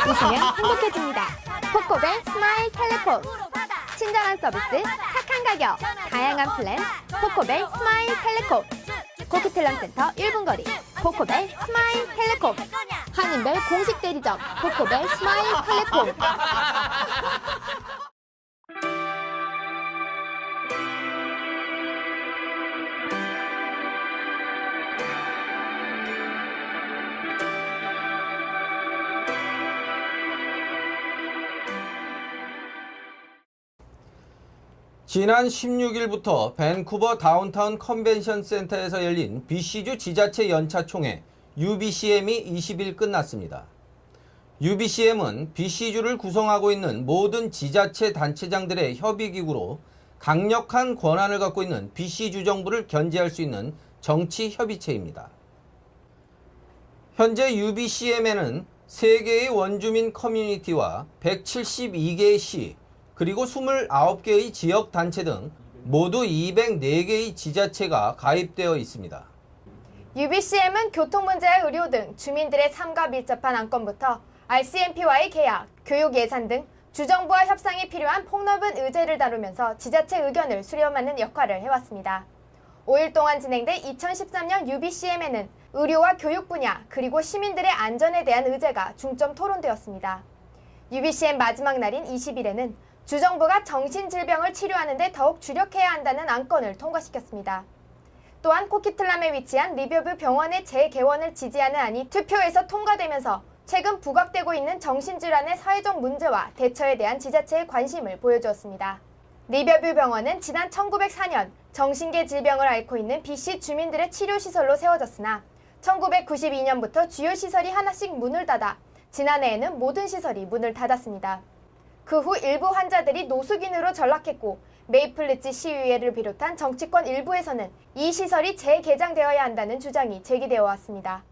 웃으면 행복해집니다. 코코벨 스마일 텔레폰. 친절한 서비스, 착한 가격, 다양한 플랜. 코코벨 스마일 텔레콤. 코키텔럼센터 1분 거리. 코코벨 스마일 텔레콤. 한인벨 공식 대리점. 코코벨 스마일 텔레콤. 지난 16일부터 밴쿠버 다운타운 컨벤션 센터에서 열린 BC주 지자체 연차총회 UBCM이 20일 끝났습니다. UBCM은 BC주를 구성하고 있는 모든 지자체 단체장들의 협의기구로 강력한 권한을 갖고 있는 BC주 정부를 견제할 수 있는 정치협의체입니다. 현재 UBCM에는 3개의 원주민 커뮤니티와 172개의 시, 그리고 29개의 지역단체 등 모두 204개의 지자체가 가입되어 있습니다. UBCM은 교통 문제와 의료 등 주민들의 삶과 밀접한 안건부터 RCMP와의 계약, 교육 예산 등 주정부와 협상이 필요한 폭넓은 의제를 다루면서 지자체 의견을 수렴하는 역할을 해왔습니다. 5일 동안 진행된 2013년 UBCM에는 의료와 교육 분야 그리고 시민들의 안전에 대한 의제가 중점 토론되었습니다. UBCM 마지막 날인 20일에는 주정부가 정신질병을 치료하는 데 더욱 주력해야 한다는 안건을 통과시켰습니다. 또한 코키틀람에 위치한 리버뷰 병원의 재개원을 지지하는 안이 투표에서 통과되면서 최근 부각되고 있는 정신질환의 사회적 문제와 대처에 대한 지자체의 관심을 보여주었습니다. 리버뷰 병원은 지난 1904년 정신계 질병을 앓고 있는 BC 주민들의 치료시설로 세워졌으나 1992년부터 주요 시설이 하나씩 문을 닫아 지난해에는 모든 시설이 문을 닫았습니다. 그 후 일부 환자들이 노숙인으로 전락했고 메이플리츠 시의회를 비롯한 정치권 일부에서는 이 시설이 재개장되어야 한다는 주장이 제기되어 왔습니다.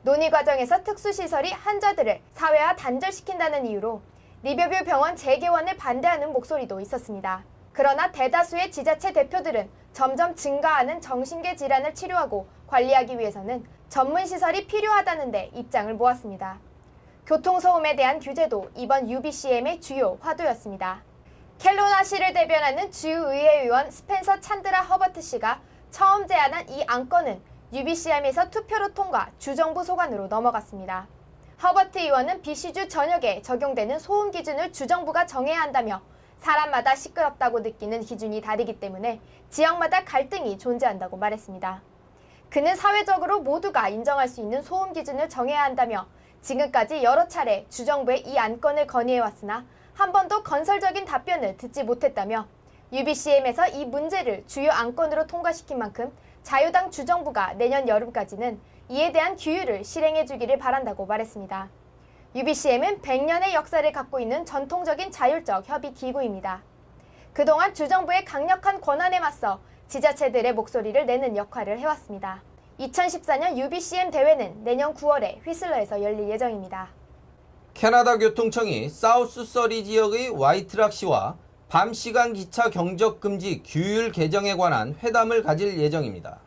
논의 과정에서 특수시설이 환자들을 사회와 단절시킨다는 이유로 리버뷰 병원 재개원을 반대하는 목소리도 있었습니다. 그러나 대다수의 지자체 대표들은 점점 증가하는 정신계 질환을 치료하고 관리하기 위해서는 전문시설이 필요하다는 데 입장을 모았습니다. 교통소음에 대한 규제도 이번 UBCM의 주요 화두였습니다. 켈로나시를 대변하는 주의회 의원 스펜서 찬드라 허버트 씨가 처음 제안한 이 안건은 UBCM에서 투표로 통과 주정부 소관으로 넘어갔습니다. 허버트 의원은 BC주 전역에 적용되는 소음 기준을 주정부가 정해야 한다며 사람마다 시끄럽다고 느끼는 기준이 다르기 때문에 지역마다 갈등이 존재한다고 말했습니다. 그는 사회적으로 모두가 인정할 수 있는 소음 기준을 정해야 한다며 지금까지 여러 차례 주정부에 이 안건을 건의해왔으나 한 번도 건설적인 답변을 듣지 못했다며 UBCM에서 이 문제를 주요 안건으로 통과시킨 만큼 자유당 주정부가 내년 여름까지는 이에 대한 규율을 실행해주기를 바란다고 말했습니다. UBCM은 100년의 역사를 갖고 있는 전통적인 자율적 협의 기구입니다. 그동안 주정부의 강력한 권한에 맞서 지자체들의 목소리를 내는 역할을 해왔습니다. 2014년 UBCM 대회는 내년 9월에 휘슬러에서 열릴 예정입니다. 캐나다 교통청이 사우스 서리 지역의 와이트락시와 밤시간 기차 경적 금지 규율 개정에 관한 회담을 가질 예정입니다.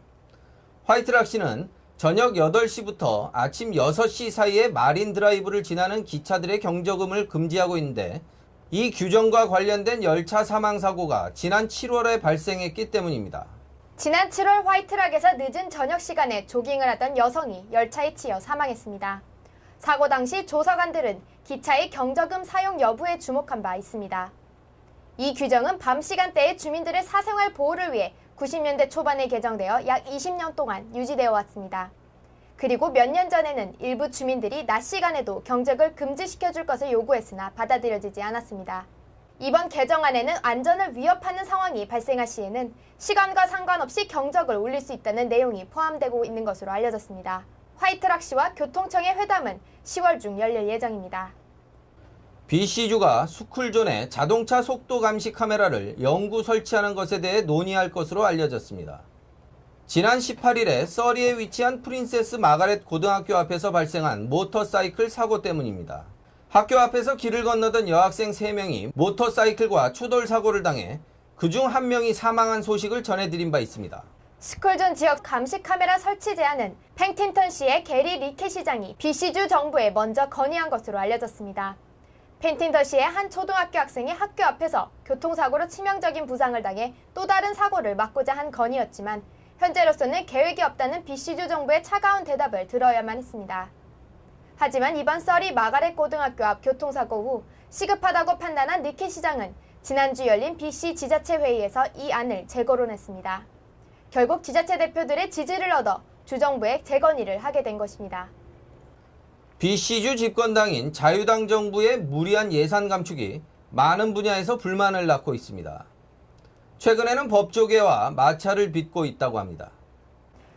화이트락시는 저녁 8시부터 아침 6시 사이에 마린 드라이브를 지나는 기차들의 경적음을 금지하고 있는데 이 규정과 관련된 열차 사망 사고가 지난 7월에 발생했기 때문입니다. 지난 7월 화이트락에서 늦은 저녁 시간에 조깅을 하던 여성이 열차에 치여 사망했습니다. 사고 당시 조사관들은 기차의 경적음 사용 여부에 주목한 바 있습니다. 이 규정은 밤 시간대의 주민들의 사생활 보호를 위해 90년대 초반에 개정되어 약 20년 동안 유지되어 왔습니다. 그리고 몇 년 전에는 일부 주민들이 낮 시간에도 경적을 금지시켜줄 것을 요구했으나 받아들여지지 않았습니다. 이번 개정안에는 안전을 위협하는 상황이 발생할 시에는 시간과 상관없이 경적을 울릴 수 있다는 내용이 포함되고 있는 것으로 알려졌습니다. 화이트락시와 교통청의 회담은 10월 중 열릴 예정입니다. BC주가 스쿨존에 자동차 속도 감시 카메라를 영구 설치하는 것에 대해 논의할 것으로 알려졌습니다. 지난 18일에 서리에 위치한 프린세스 마가렛 고등학교 앞에서 발생한 모터사이클 사고 때문입니다. 학교 앞에서 길을 건너던 여학생 3명이 모터사이클과 추돌 사고를 당해 그중 1명이 사망한 소식을 전해드린 바 있습니다. 스쿨존 지역 감시 카메라 설치 제한은 펜틴턴시의 게리 리케 시장이 BC주 정부에 먼저 건의한 것으로 알려졌습니다. 펜틴턴시의 한 초등학교 학생이 학교 앞에서 교통사고로 치명적인 부상을 당해 또 다른 사고를 막고자 한 건의였지만 현재로서는 계획이 없다는 BC주 정부의 차가운 대답을 들어야만 했습니다. 하지만 이번 서리 마가렛 고등학교 앞 교통사고 후 시급하다고 판단한 리케 시장은 지난주 열린 BC 지자체 회의에서 이 안을 재거론했습니다. 결국 지자체 대표들의 지지를 얻어 주정부에 재건의를 하게 된 것입니다. BC주 집권당인 자유당 정부의 무리한 예산 감축이 많은 분야에서 불만을 낳고 있습니다. 최근에는 법조계와 마찰을 빚고 있다고 합니다.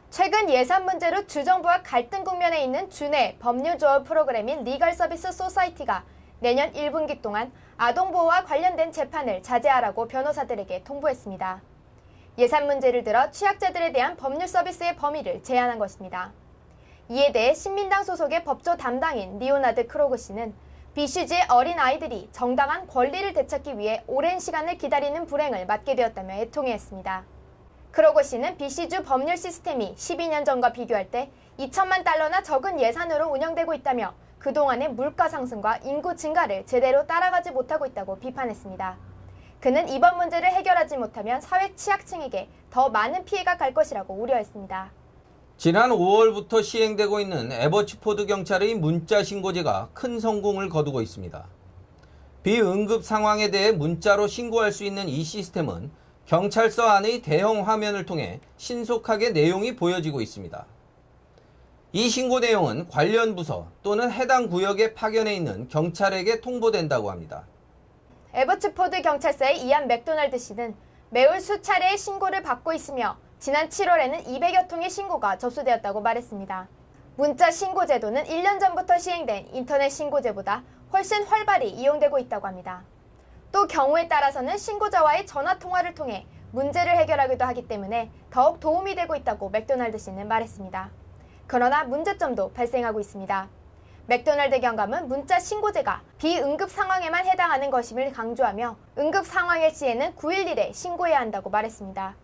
최근 예산 문제로 주정부와 갈등 국면에 있는 주내 법률 조언 프로그램인 리걸 서비스 소사이티가 내년 1분기 동안 아동보호와 관련된 재판을 자제하라고 변호사들에게 통보했습니다. 예산 문제를 들어 취약자들에 대한 법률 서비스의 범위를 제한한 것입니다. 이에 대해 신민당 소속의 법조 담당인 리오나드 크로그 씨는 BC주의 어린 아이들이 정당한 권리를 되찾기 위해 오랜 시간을 기다리는 불행을 맞게 되었다며 애통해했습니다. 크로그 씨는 BC주 법률 시스템이 12년 전과 비교할 때 2천만 달러나 적은 예산으로 운영되고 있다며 그동안의 물가 상승과 인구 증가를 제대로 따라가지 못하고 있다고 비판했습니다. 그는 이번 문제를 해결하지 못하면 사회 취약층에게 더 많은 피해가 갈 것이라고 우려했습니다. 지난 5월부터 시행되고 있는 에버츠포드 경찰의 문자 신고제가 큰 성공을 거두고 있습니다. 비응급 상황에 대해 문자로 신고할 수 있는 이 시스템은 경찰서 안의 대형 화면을 통해 신속하게 내용이 보여지고 있습니다. 이 신고 내용은 관련 부서 또는 해당 구역에 파견해 있는 경찰에게 통보된다고 합니다. 에버츠포드 경찰서의 이안 맥도날드 씨는 매월 수차례의 신고를 받고 있으며 지난 7월에는 200여 통의 신고가 접수되었다고 말했습니다. 문자 신고 제도는 1년 전부터 시행된 인터넷 신고제보다 훨씬 활발히 이용되고 있다고 합니다. 또 경우에 따라서는 신고자와의 전화 통화를 통해 문제를 해결하기도 하기 때문에 더욱 도움이 되고 있다고 맥도날드 씨는 말했습니다. 그러나 문제점도 발생하고 있습니다. 맥도날드 경감은 문자 신고제가 비응급 상황에만 해당하는 것임을 강조하며 응급 상황의 시에는 911에 신고해야 한다고 말했습니다.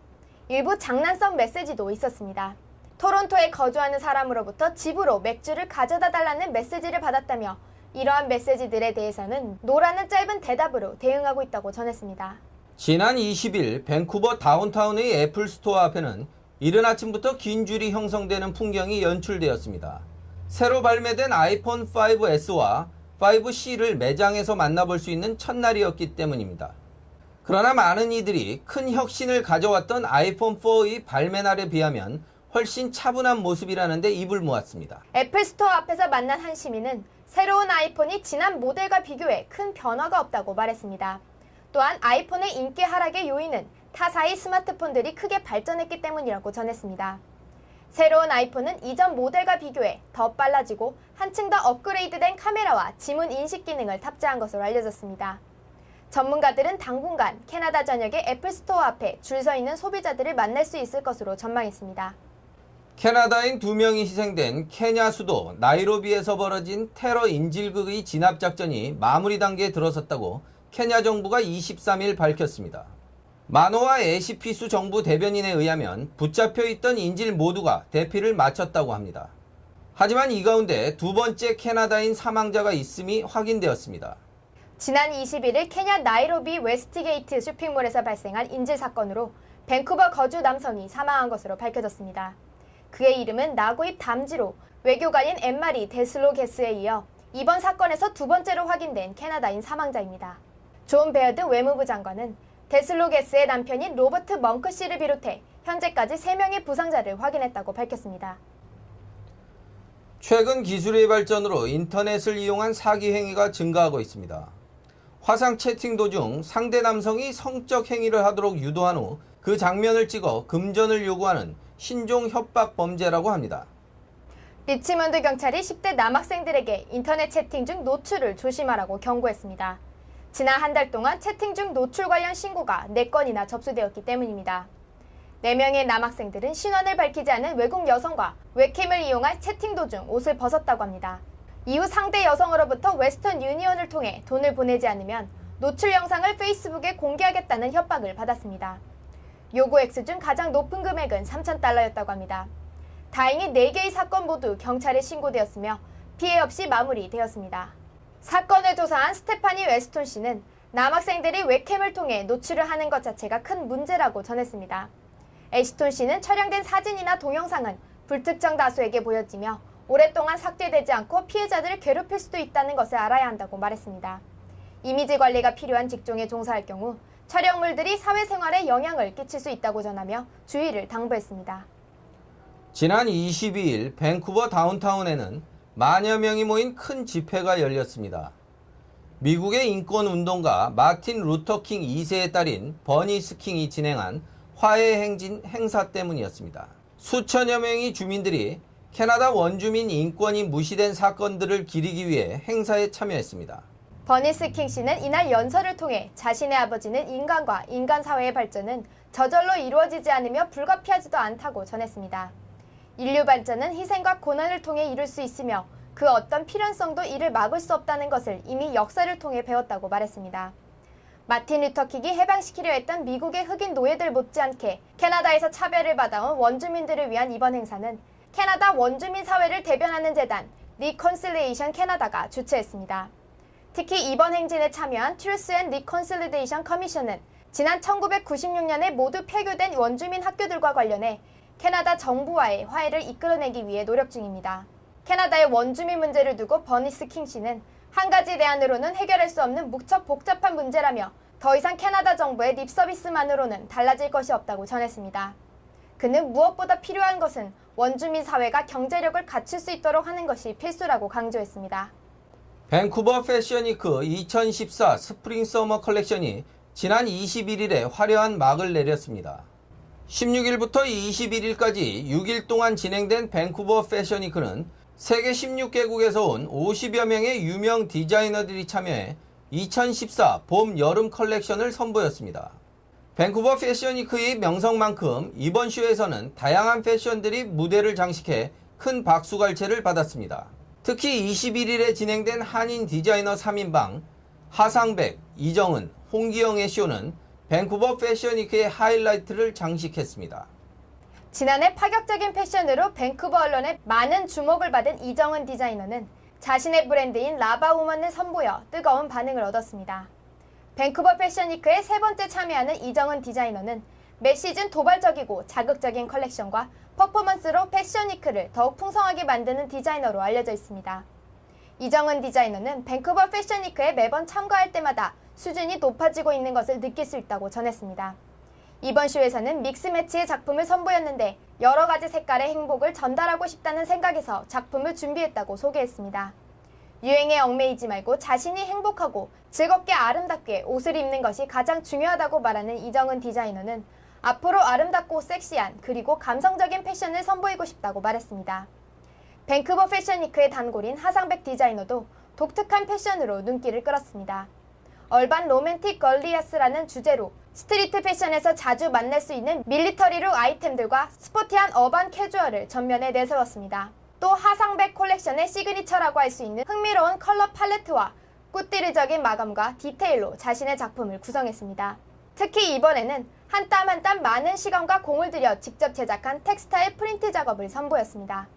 일부 장난성 메시지도 있었습니다. 토론토에 거주하는 사람으로부터 집으로 맥주를 가져다 달라는 메시지를 받았다며 이러한 메시지들에 대해서는 노라는 짧은 대답으로 대응하고 있다고 전했습니다. 지난 20일 밴쿠버 다운타운의 애플 스토어 앞에는 이른 아침부터 긴 줄이 형성되는 풍경이 연출되었습니다. 새로 발매된 아이폰 5S와 5C를 매장에서 만나볼 수 있는 첫날이었기 때문입니다. 그러나 많은 이들이 큰 혁신을 가져왔던 아이폰 4의 발매 날에 비하면 훨씬 차분한 모습이라는데 입을 모았습니다. 애플 스토어 앞에서 만난 한 시민은 새로운 아이폰이 지난 모델과 비교해 큰 변화가 없다고 말했습니다. 또한 아이폰의 인기 하락의 요인은 타사의 스마트폰들이 크게 발전했기 때문이라고 전했습니다. 새로운 아이폰은 이전 모델과 비교해 더 빨라지고 한층 더 업그레이드된 카메라와 지문 인식 기능을 탑재한 것으로 알려졌습니다. 전문가들은 당분간 캐나다 전역의 애플 스토어 앞에 줄 서 있는 소비자들을 만날 수 있을 것으로 전망했습니다. 캐나다인 2명이 희생된 케냐 수도 나이로비에서 벌어진 테러 인질극의 진압작전이 마무리 단계에 들어섰다고 케냐 정부가 23일 밝혔습니다. 마노아 에시피수 정부 대변인에 의하면 붙잡혀 있던 인질 모두가 대피를 마쳤다고 합니다. 하지만 이 가운데 두 번째 캐나다인 사망자가 있음이 확인되었습니다. 지난 21일 케냐 나이로비 웨스트게이트 쇼핑몰에서 발생한 인질 사건으로 밴쿠버 거주 남성이 사망한 것으로 밝혀졌습니다. 그의 이름은 나고입 담지로 외교관인 엠마리 데슬로 게스에 이어 이번 사건에서 두 번째로 확인된 캐나다인 사망자입니다. 존 베어드 외무부 장관은 데슬로 게스의 남편인 로버트 멍크 씨를 비롯해 현재까지 3명의 부상자를 확인했다고 밝혔습니다. 최근 기술의 발전으로 인터넷을 이용한 사기 행위가 증가하고 있습니다. 화상 채팅 도중 상대 남성이 성적 행위를 하도록 유도한 후 그 장면을 찍어 금전을 요구하는 신종 협박 범죄라고 합니다. 리치먼드 경찰이 10대 남학생들에게 인터넷 채팅 중 노출을 조심하라고 경고했습니다. 지난 한 달 동안 채팅 중 노출 관련 신고가 4건이나 접수되었기 때문입니다. 4명의 남학생들은 신원을 밝히지 않은 외국 여성과 웹캠을 이용한 채팅 도중 옷을 벗었다고 합니다. 이후 상대 여성으로부터 웨스턴 유니언을 통해 돈을 보내지 않으면 노출 영상을 페이스북에 공개하겠다는 협박을 받았습니다. 요구 액수 중 가장 높은 금액은 $3,000였다고 합니다. 다행히 4개의 사건 모두 경찰에 신고되었으며 피해 없이 마무리되었습니다. 사건을 조사한 스테파니 웨스톤 씨는 남학생들이 웹캠을 통해 노출을 하는 것 자체가 큰 문제라고 전했습니다. 애시톤 씨는 촬영된 사진이나 동영상은 불특정 다수에게 보여지며 오랫동안 삭제되지 않고 피해자들을 괴롭힐 수도 있다는 것을 알아야 한다고 말했습니다. 이미지 관리가 필요한 직종에 종사할 경우 촬영물들이 사회생활에 영향을 끼칠 수 있다고 전하며 주의를 당부했습니다. 지난 22일 밴쿠버 다운타운에는 만여 명이 모인 큰 집회가 열렸습니다. 미국의 인권운동가 마틴 루터킹 2세의 딸인 버니스 킹이 진행한 화해 행사 때문이었습니다. 수천여 명의 주민들이 캐나다 원주민 인권이 무시된 사건들을 기리기 위해 행사에 참여했습니다. 버니스 킹 씨는 이날 연설을 통해 자신의 아버지는 인간과 인간 사회의 발전은 저절로 이루어지지 않으며 불가피하지도 않다고 전했습니다. 인류 발전은 희생과 고난을 통해 이룰 수 있으며 그 어떤 필연성도 이를 막을 수 없다는 것을 이미 역사를 통해 배웠다고 말했습니다. 마틴 루터킹이 해방시키려 했던 미국의 흑인 노예들 못지않게 캐나다에서 차별을 받아온 원주민들을 위한 이번 행사는 캐나다 원주민 사회를 대변하는 재단 리컨실리에이션 캐나다가 주최했습니다. 특히 이번 행진에 참여한 트루스 앤 리컨실리에이션 커미션은 지난 1996년에 모두 폐교된 원주민 학교들과 관련해 캐나다 정부와의 화해를 이끌어내기 위해 노력 중입니다. 캐나다의 원주민 문제를 두고 버니스 킹 씨는 한 가지 대안으로는 해결할 수 없는 무척 복잡한 문제라며 더 이상 캐나다 정부의 립서비스만으로는 달라질 것이 없다고 전했습니다. 그는 무엇보다 필요한 것은 원주민 사회가 경제력을 갖출 수 있도록 하는 것이 필수라고 강조했습니다. 밴쿠버 패션위크 2014 스프링 서머 컬렉션이 지난 21일에 화려한 막을 내렸습니다. 16일부터 21일까지 6일 동안 진행된 밴쿠버 패션위크는 세계 16개국에서 온 50여 명의 유명 디자이너들이 참여해 2014 봄 여름 컬렉션을 선보였습니다. 밴쿠버 패션위크의 명성만큼 이번 쇼에서는 다양한 패션들이 무대를 장식해 큰 박수갈채를 받았습니다. 특히 21일에 진행된 한인 디자이너 3인방 하상백, 이정은, 홍기영의 쇼는 밴쿠버 패션위크의 하이라이트를 장식했습니다. 지난해 파격적인 패션으로 밴쿠버 언론에 많은 주목을 받은 이정은 디자이너는 자신의 브랜드인 라바우먼을 선보여 뜨거운 반응을 얻었습니다. 밴쿠버 패션위크에 세 번째 참여하는 이정은 디자이너는 매 시즌 도발적이고 자극적인 컬렉션과 퍼포먼스로 패션위크를 더욱 풍성하게 만드는 디자이너로 알려져 있습니다. 이정은 디자이너는 밴쿠버 패션위크에 매번 참가할 때마다 수준이 높아지고 있는 것을 느낄 수 있다고 전했습니다. 이번 쇼에서는 믹스매치의 작품을 선보였는데 여러 가지 색깔의 행복을 전달하고 싶다는 생각에서 작품을 준비했다고 소개했습니다. 유행에 얽매이지 말고 자신이 행복하고 즐겁게 아름답게 옷을 입는 것이 가장 중요하다고 말하는 이정은 디자이너는 앞으로 아름답고 섹시한 그리고 감성적인 패션을 선보이고 싶다고 말했습니다. 밴쿠버 패션위크의 단골인 하상백 디자이너도 독특한 패션으로 눈길을 끌었습니다. 얼반 로맨틱 걸리아스라는 주제로 스트리트 패션에서 자주 만날 수 있는 밀리터리룩 아이템들과 스포티한 어반 캐주얼을 전면에 내세웠습니다. 또 하상백 콜렉션의 시그니처라고 할 수 있는 흥미로운 컬러 팔레트와 꾸띠르적인 마감과 디테일로 자신의 작품을 구성했습니다. 특히 이번에는 한 땀 한 땀 많은 시간과 공을 들여 직접 제작한 텍스타일 프린트 작업을 선보였습니다.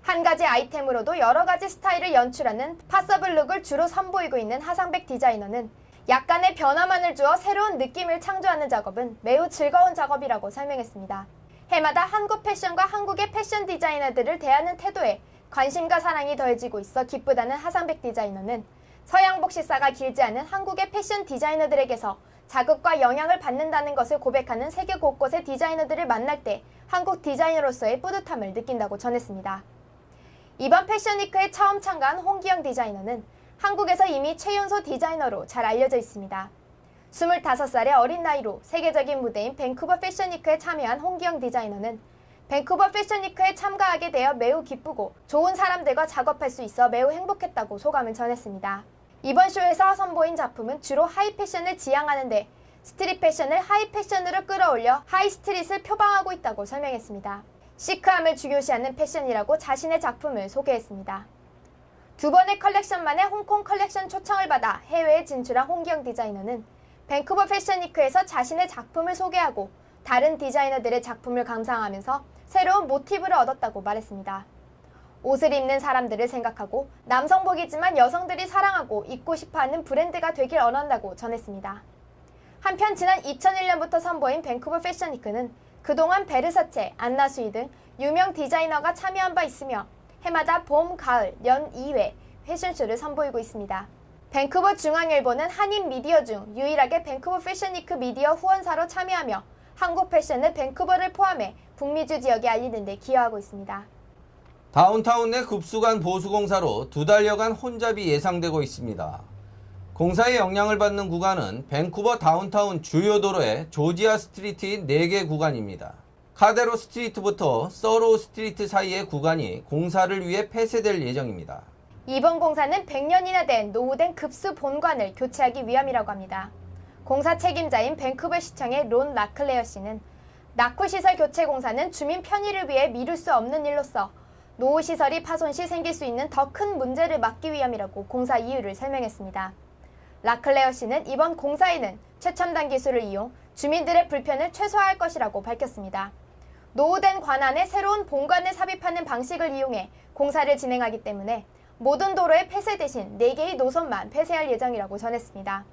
한 가지 아이템으로도 여러 가지 스타일을 연출하는 파서블 룩을 주로 선보이고 있는 하상백 디자이너는 약간의 변화만을 주어 새로운 느낌을 창조하는 작업은 매우 즐거운 작업이라고 설명했습니다. 해마다 한국 패션과 한국의 패션 디자이너들을 대하는 태도에 관심과 사랑이 더해지고 있어 기쁘다는 하상백 디자이너는 서양복 식사가 길지 않은 한국의 패션 디자이너들에게서 자극과 영향을 받는다는 것을 고백하는 세계 곳곳의 디자이너들을 만날 때 한국 디자이너로서의 뿌듯함을 느낀다고 전했습니다. 이번 패션위크에 처음 참가한 홍기영 디자이너는 한국에서 이미 최연소 디자이너로 잘 알려져 있습니다. 25살의 어린 나이로 세계적인 무대인 밴쿠버 패션위크에 참여한 홍기영 디자이너는 밴쿠버 패션위크에 참가하게 되어 매우 기쁘고 좋은 사람들과 작업할 수 있어 매우 행복했다고 소감을 전했습니다. 이번 쇼에서 선보인 작품은 주로 하이 패션을 지향하는데 스트릿 패션을 하이 패션으로 끌어올려 하이 스트릿을 표방하고 있다고 설명했습니다. 시크함을 중요시하는 패션이라고 자신의 작품을 소개했습니다. 두 번의 컬렉션 만에 홍콩 컬렉션 초청을 받아 해외에 진출한 홍기영 디자이너는 밴쿠버 패션위크에서 자신의 작품을 소개하고 다른 디자이너들의 작품을 감상하면서 새로운 모티브를 얻었다고 말했습니다. 옷을 입는 사람들을 생각하고 남성복이지만 여성들이 사랑하고 입고 싶어하는 브랜드가 되길 원한다고 전했습니다. 한편 지난 2001년부터 선보인 밴쿠버 패션위크는 그동안 베르사체, 안나수이 등 유명 디자이너가 참여한 바 있으며 해마다 봄, 가을, 연 2회 패션쇼를 선보이고 있습니다. 밴쿠버 중앙일보는 한인 미디어 중 유일하게 밴쿠버 패션위크 미디어 후원사로 참여하며 한국 패션을 밴쿠버를 포함해 북미주 지역에 알리는 데 기여하고 있습니다. 다운타운 내 급수관 보수공사로 2달여간 혼잡이 예상되고 있습니다. 공사의 영향을 받는 구간은 밴쿠버 다운타운 주요 도로의 조지아 스트리트인 4개 구간입니다. 카데로 스트리트부터 서로우 스트리트 사이의 구간이 공사를 위해 폐쇄될 예정입니다. 이번 공사는 100년이나 된 노후된 급수 본관을 교체하기 위함이라고 합니다. 공사 책임자인 밴쿠버 시청의 론 라클레어 씨는 낙후시설 교체 공사는 주민 편의를 위해 미룰 수 없는 일로서 노후시설이 파손 시 생길 수 있는 더 큰 문제를 막기 위함이라고 공사 이유를 설명했습니다. 라클레어 씨는 이번 공사에는 최첨단 기술을 이용 주민들의 불편을 최소화할 것이라고 밝혔습니다. 노후된 관안에 새로운 본관을 삽입하는 방식을 이용해 공사를 진행하기 때문에 모든 도로의 폐쇄 대신 4개의 노선만 폐쇄할 예정이라고 전했습니다.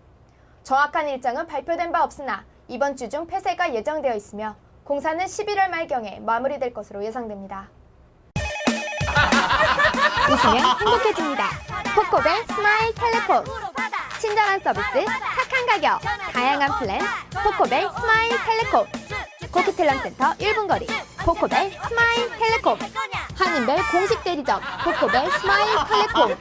정확한 일정은 발표된 바 없으나 이번 주 중 폐쇄가 예정되어 있으며 공사는 11월 말경에 마무리될 것으로 예상됩니다. 웃으면 행복해집니다. 코코벨 스마일 텔레콤. 친절한 서비스, 착한 가격, 다양한 플랜, 코코벨 스마일 텔레콤. 코크텔럼센터 1분 거리, 코코벨 스마일 텔레콤. 한인벨 공식 대리점, 코코벨 스마일 텔레콤.